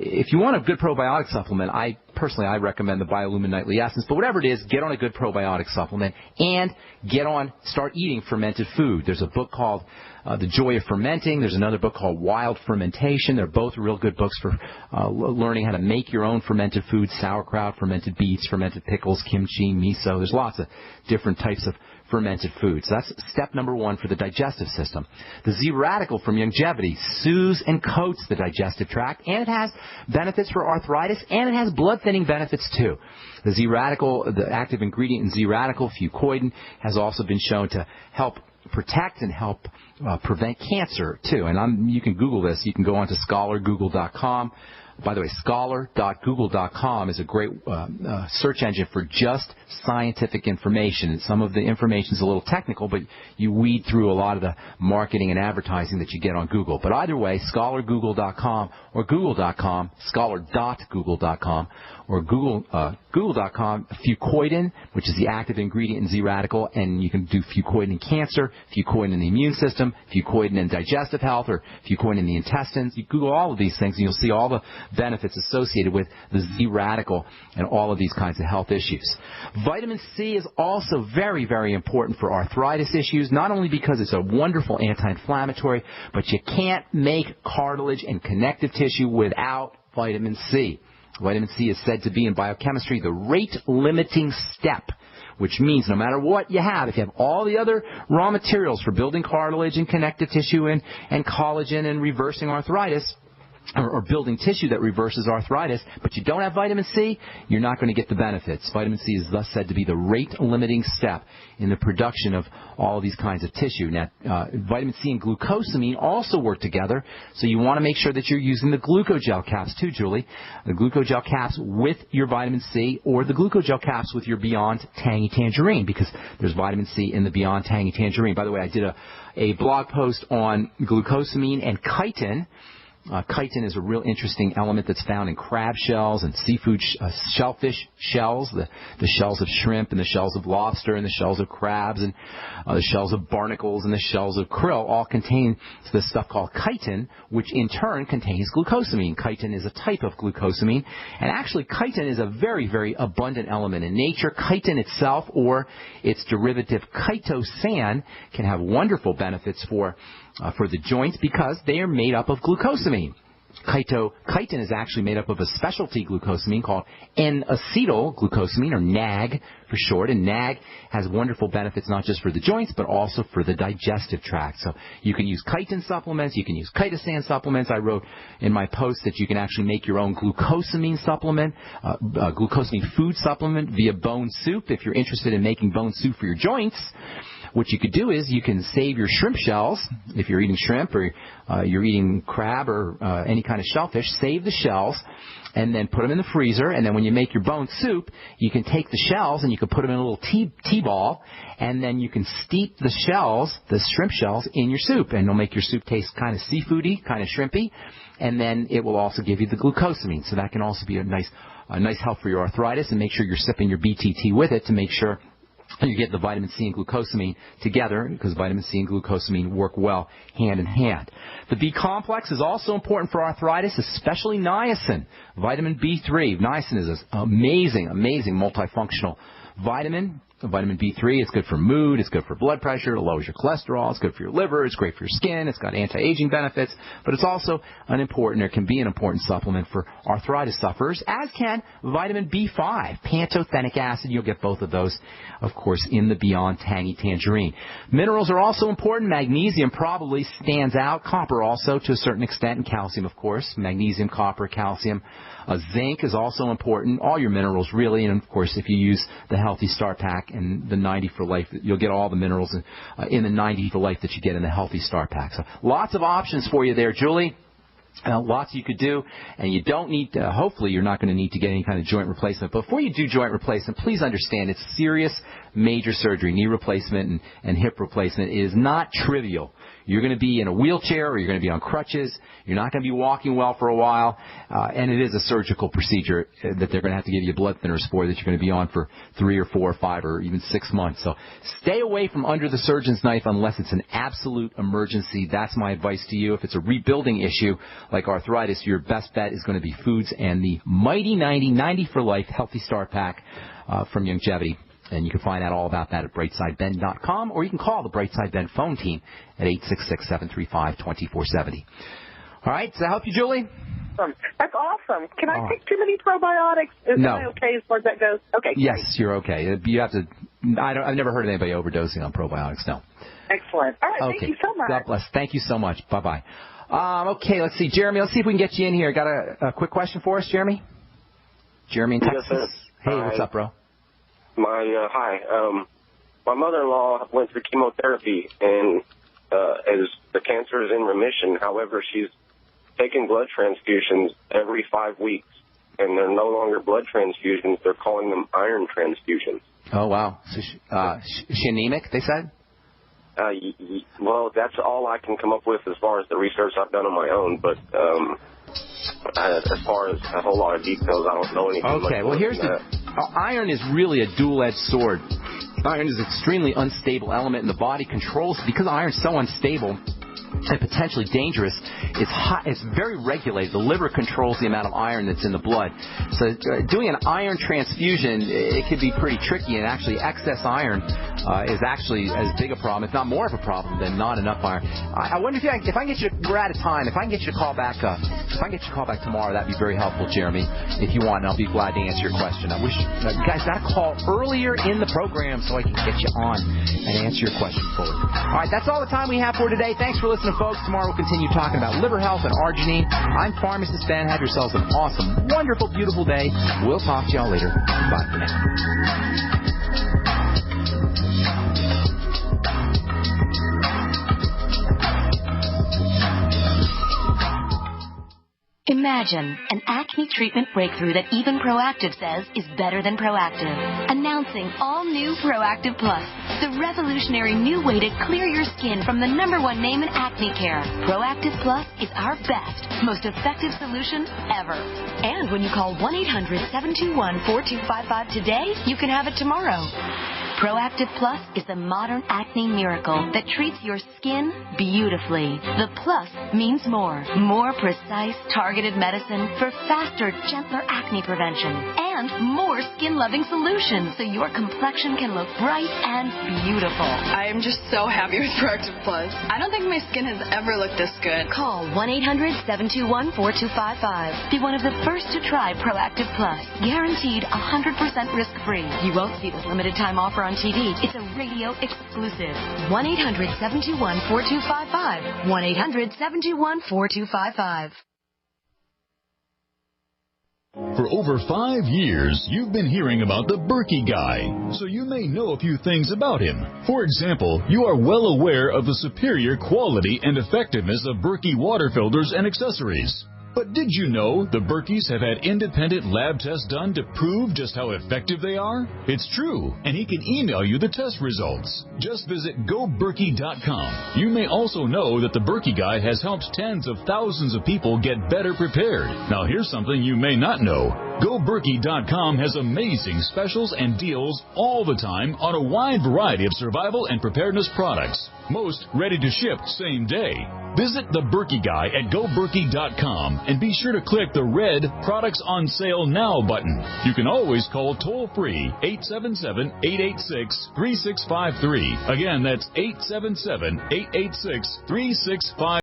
if you want a good probiotic supplement, I recommend the Biolumin Nightly Essence. But whatever it is, get on a good probiotic supplement and start eating fermented food. There's a book called The Joy of Fermenting. There's another book called Wild Fermentation. They're both real good books for learning how to make your own fermented foods: sauerkraut, fermented beets, fermented pickles, kimchi, miso. There's lots of different types of fermented foods. That's step number 1 for the digestive system. The Z Radical from Longevity soothes and coats the digestive tract, and it has benefits for arthritis, and it has blood thinning benefits too. The Z Radical, the active ingredient in Z Radical, fucoidan, has also been shown to help protect and help prevent cancer too. And you can Google this. You can go on to scholargoogle.com. By the way, scholar.google.com is a great search engine for just scientific information. Some of the information is a little technical, but you weed through a lot of the marketing and advertising that you get on Google. But either way, scholargoogle.com or google.com, scholar.google.com, or google.com, fucoidan, which is the active ingredient in Z Radical, and you can do fucoidan in cancer, fucoidan in the immune system, fucoidan in digestive health, or fucoidan in the intestines. You Google all of these things, and you'll see all the benefits associated with the Z Radical and all of these kinds of health issues. Vitamin C is also very, very important for arthritis issues, not only because it's a wonderful anti-inflammatory, but you can't make cartilage and connective tissue without vitamin C. Vitamin C is said to be in biochemistry the rate-limiting step, which means no matter what you have, if you have all the other raw materials for building cartilage and connective tissue and collagen and reversing arthritis, or building tissue that reverses arthritis, but you don't have vitamin C, you're not going to get the benefits. Vitamin C is thus said to be the rate-limiting step in the production of all of these kinds of tissue. Now, vitamin C and glucosamine also work together, so you want to make sure that you're using the glucogel caps too, Julie. The glucogel caps with your vitamin C, or the glucogel caps with your Beyond Tangy Tangerine, because there's vitamin C in the Beyond Tangy Tangerine. By the way, I did a blog post on glucosamine and chitin. Chitin is a real interesting element that's found in crab shells and seafood shellfish shells, the shells of shrimp and the shells of lobster and the shells of crabs and the shells of barnacles and the shells of krill all contain this stuff called chitin, which in turn contains glucosamine. Chitin is a type of glucosamine, and actually chitin is a very, very abundant element in nature. Chitin itself, or its derivative chitosan, can have wonderful benefits for the joints because they are made up of glucosamine. Chitin is actually made up of a specialty glucosamine called N-acetylglucosamine, or NAG for short, and NAG has wonderful benefits not just for the joints but also for the digestive tract. So you can use chitin supplements, you can use chitosan supplements. I wrote in my post that you can actually make your own glucosamine supplement, glucosamine food supplement via bone soup if you're interested in making bone soup for your joints. What you could do is you can save your shrimp shells. If you're eating shrimp or you're eating crab or any kind of shellfish, save the shells and then put them in the freezer. And then when you make your bone soup, you can take the shells and you can put them in a little tea-ball, and then you can steep the shells, the shrimp shells, in your soup. And it'll make your soup taste kind of seafoody, kind of shrimpy. And then it will also give you the glucosamine. So that can also be a nice help for your arthritis. And make sure you're sipping your BTT with it to make sure you get the vitamin C and glucosamine together, because vitamin C and glucosamine work well hand in hand. The B complex is also important for arthritis, especially niacin. Vitamin B3. Niacin is an amazing multifunctional vitamin. Vitamin B3, it's good for mood, it's good for blood pressure, it lowers your cholesterol, it's good for your liver, it's great for your skin, it's got anti-aging benefits, but it's also it can be an important supplement for arthritis sufferers, as can vitamin B5, pantothenic acid. You'll get both of those, of course, in the Beyond Tangy Tangerine. Minerals are also important. Magnesium probably stands out. Copper also, to a certain extent, and calcium, of course. Magnesium, copper, calcium. Zinc is also important. All your minerals, really, and of course, if you use the Healthy Start Pack and the 90 for Life, you'll get all the minerals in the 90 for Life that you get in the Healthy Start Pack. So lots of options for you there, Julie. Lots you could do, and you don't need to, hopefully you're not going to need to get any kind of joint replacement. But before you do joint replacement, please understand it's serious major surgery, knee replacement and hip replacement. It is not trivial. You're going to be in a wheelchair or you're going to be on crutches. You're not going to be walking well for a while. And it is a surgical procedure that they're going to have to give you blood thinners for that you're going to be on for 3 or 4 or 5 or even 6 months. So stay away from under the surgeon's knife unless it's an absolute emergency. That's my advice to you. If it's a rebuilding issue like arthritis, your best bet is going to be foods and the Mighty 90 for Life Healthy Start Pack from Longevity. And you can find out all about that at brightsideben.com, or you can call the Brightside Ben phone team at 866-735-2470. All right, does that help you, Julie? That's awesome. Can I take too many probiotics? Is that okay as far as that goes? Okay. Yes, you're okay. You have to. I've never heard of anybody overdosing on probiotics. No. Excellent. All right. Okay. Thank you so much. God bless. Thank you so much. Bye-bye. Okay, let's see. Jeremy, let's see if we can get you in here. Got a quick question for us, Jeremy? Jeremy in Texas? Yes, hey, what's up, bro? My mother-in-law went through chemotherapy, and the cancer is in remission. However, she's taking blood transfusions every 5 weeks, and they're no longer blood transfusions. They're calling them iron transfusions. Oh, wow. So is she anemic, they said? Well, that's all I can come up with as far as the research I've done on my own, but as far as a whole lot of details, I don't know anything. Okay, well, here's iron is really a dual-edged sword. Iron is an extremely unstable element, and the body controls, because iron's so unstable and potentially dangerous, it's very regulated. The liver controls the amount of iron that's in the blood. So doing an iron transfusion, it could be pretty tricky, and actually excess iron is actually as big a problem, if not more of a problem, than not enough iron. I wonder if I can get you, we're out of time, if I can get you to call back, tomorrow, that'd be very helpful, Jeremy, if you want, and I'll be glad to answer your question. I wish, you guys got to call earlier in the program so I can get you on and answer your question fully. All right, that's all the time we have for today. Thanks for listening, folks. Tomorrow we'll continue talking about liver health and arginine. I'm Pharmacist Ben. Have yourselves an awesome, wonderful, beautiful day. We'll talk to y'all later. Bye for now. Imagine an acne treatment breakthrough that even Proactive says is better than Proactive. Announcing all new Proactive Plus, the revolutionary new way to clear your skin from the #1 name in acne care. Proactive Plus is our best, most effective solution ever. And when you call 1-800-721-4255 today, you can have it tomorrow. Proactive Plus is the modern acne miracle that treats your skin beautifully. The plus means more. More precise, targeted medicine for faster, gentler acne prevention. And more skin-loving solutions so your complexion can look bright and beautiful. I am just so happy with Proactive Plus. I don't think my skin has ever looked this good. Call 1-800-721-4255. Be one of the first to try Proactive Plus. Guaranteed 100% risk-free. You won't see this limited time offer on TV. It's a radio exclusive. 1-800-721-4255. 1-800-721-4255. For over 5 years, you've been hearing about the Berkey Guy, so you may know a few things about him. For example, you are well aware of the superior quality and effectiveness of Berkey water filters and accessories. But did you know the Berkeys have had independent lab tests done to prove just how effective they are? It's true, and he can email you the test results. Just visit GoBerkey.com. You may also know that the Berkey Guy has helped tens of thousands of people get better prepared. Now here's something you may not know. GoBerkey.com has amazing specials and deals all the time on a wide variety of survival and preparedness products. Most ready to ship same day. Visit the Berkey Guy at GoBerkey.com and be sure to click the red Products on Sale Now button. You can always call toll-free 877-886-3653. Again, that's 877-886-3653.